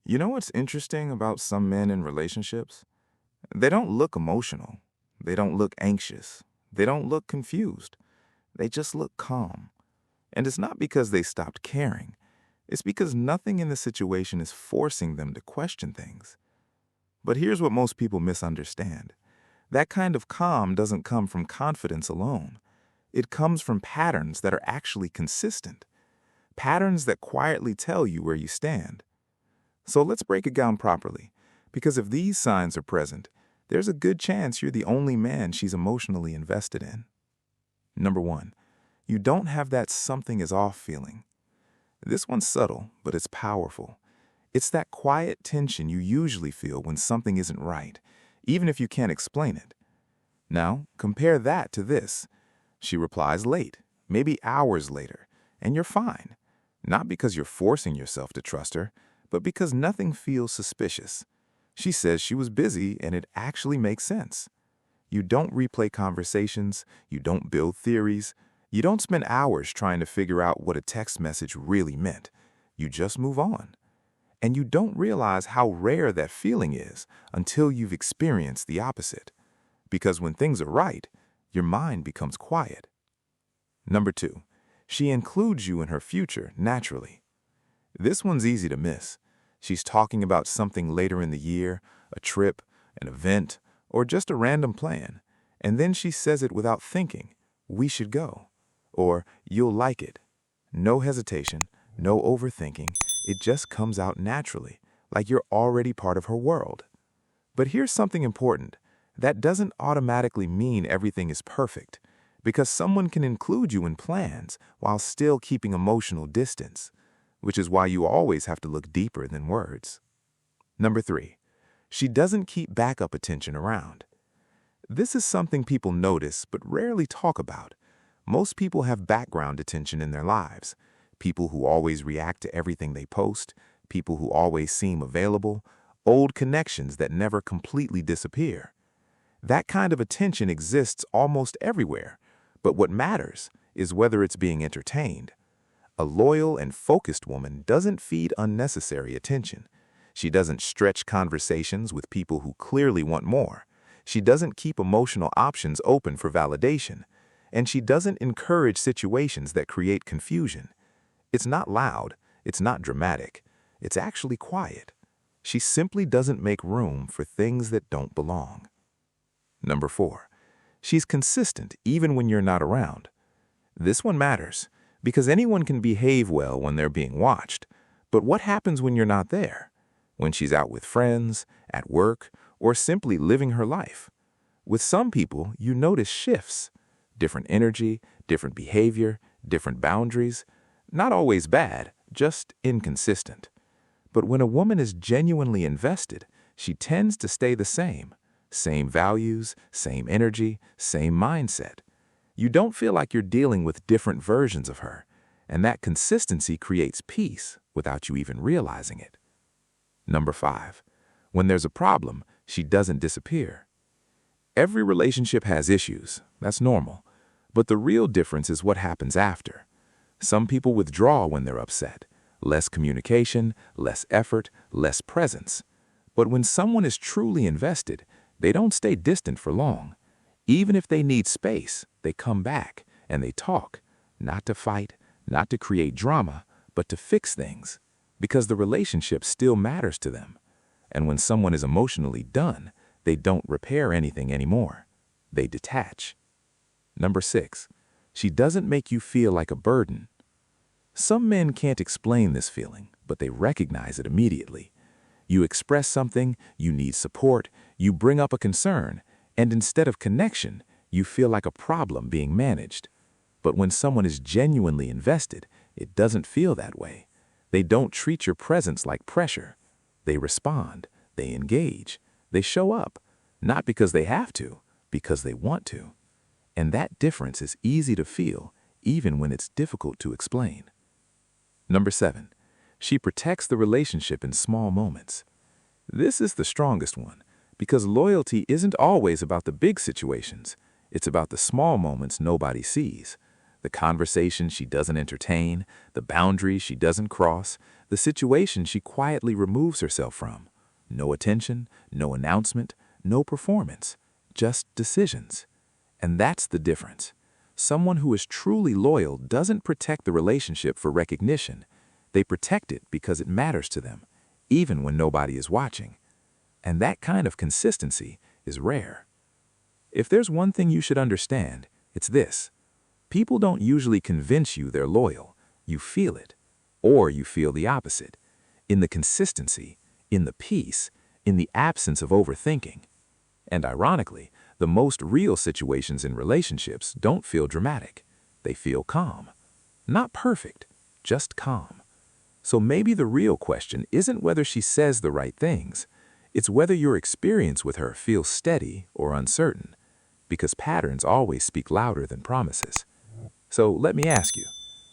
You know what's interesting about some men in relationships? They don't look emotional. They don't look anxious. They don't look confused. They just look calm. And it's not because they stopped caring. It's because nothing in the situation is forcing them to question things. But here's what most people misunderstand. That kind of calm doesn't come from confidence alone. It comes from patterns that are actually consistent. Patterns that quietly tell you where you stand. So let's break it down properly, because if these signs are present, there's a good chance you're the only man she's emotionally invested in. Number one, you don't have that something is off feeling. This one's subtle, but it's powerful. It's that quiet tension you usually feel when something isn't right, even if you can't explain it. Now, compare that to this. She replies late, maybe hours later, and you're fine. Not because you're forcing yourself to trust her, but because nothing feels suspicious. She says she was busy and it actually makes sense. You don't replay conversations, you don't build theories, you don't spend hours trying to figure out what a text message really meant. You just move on. And you don't realize how rare that feeling is until you've experienced the opposite. Because when things are right, your mind becomes quiet. Number two, she includes you in her future naturally. This one's easy to miss. She's talking about something later in the year, a trip, an event, or just a random plan, and then she says it without thinking, "We should go," or "You'll like it." No hesitation, no overthinking, it just comes out naturally, like you're already part of her world. But here's something important. That doesn't automatically mean everything is perfect, because someone can include you in plans while still keeping emotional distance, which is why you always have to look deeper than words. Number three, she doesn't keep backup attention around. This is something people notice but rarely talk about. Most people have background attention in their lives. People who always react to everything they post, people who always seem available, old connections that never completely disappear. That kind of attention exists almost everywhere, but what matters is whether it's being entertained. A loyal and focused woman doesn't feed unnecessary attention. She doesn't stretch conversations with people who clearly want more. She doesn't keep emotional options open for validation. And she doesn't encourage situations that create confusion. It's not loud. It's not dramatic. It's actually quiet. She simply doesn't make room for things that don't belong. Number four, she's consistent even when you're not around. This one matters, because anyone can behave well when they're being watched. But what happens when you're not there? When she's out with friends, at work, or simply living her life? With some people, you notice shifts. Different energy, different behavior, different boundaries. Not always bad, just inconsistent. But when a woman is genuinely invested, she tends to stay the same. Same values, same energy, same mindset. You don't feel like you're dealing with different versions of her, and that consistency creates peace without you even realizing it. Number five, when there's a problem, she doesn't disappear. Every relationship has issues, that's normal, but the real difference is what happens after. Some people withdraw when they're upset. Less communication, less effort, less presence. But when someone is truly invested, they don't stay distant for long. Even if they need space, they come back and they talk, not to fight, not to create drama, but to fix things, because the relationship still matters to them. And when someone is emotionally done, they don't repair anything anymore. They detach. Number six, she doesn't make you feel like a burden. Some men can't explain this feeling, but they recognize it immediately. You express something, you need support, you bring up a concern, and instead of connection, you feel like a problem being managed. But when someone is genuinely invested, it doesn't feel that way. They don't treat your presence like pressure. They respond, they engage, they show up, not because they have to, because they want to. And that difference is easy to feel, even when it's difficult to explain. Number seven, she protects the relationship in small moments. This is the strongest one, because loyalty isn't always about the big situations. It's about the small moments nobody sees. The conversations she doesn't entertain, the boundaries she doesn't cross, the situation she quietly removes herself from. No attention, no announcement, no performance, just decisions. And that's the difference. Someone who is truly loyal doesn't protect the relationship for recognition. They protect it because it matters to them, even when nobody is watching. And that kind of consistency is rare. If there's one thing you should understand, it's this. People don't usually convince you they're loyal. You feel it. Or you feel the opposite. In the consistency, in the peace, in the absence of overthinking. And ironically, the most real situations in relationships don't feel dramatic. They feel calm. Not perfect, just calm. So maybe the real question isn't whether she says the right things. It's whether your experience with her feels steady or uncertain. Because patterns always speak louder than promises. So let me ask you,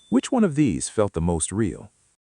which one of these felt the most real?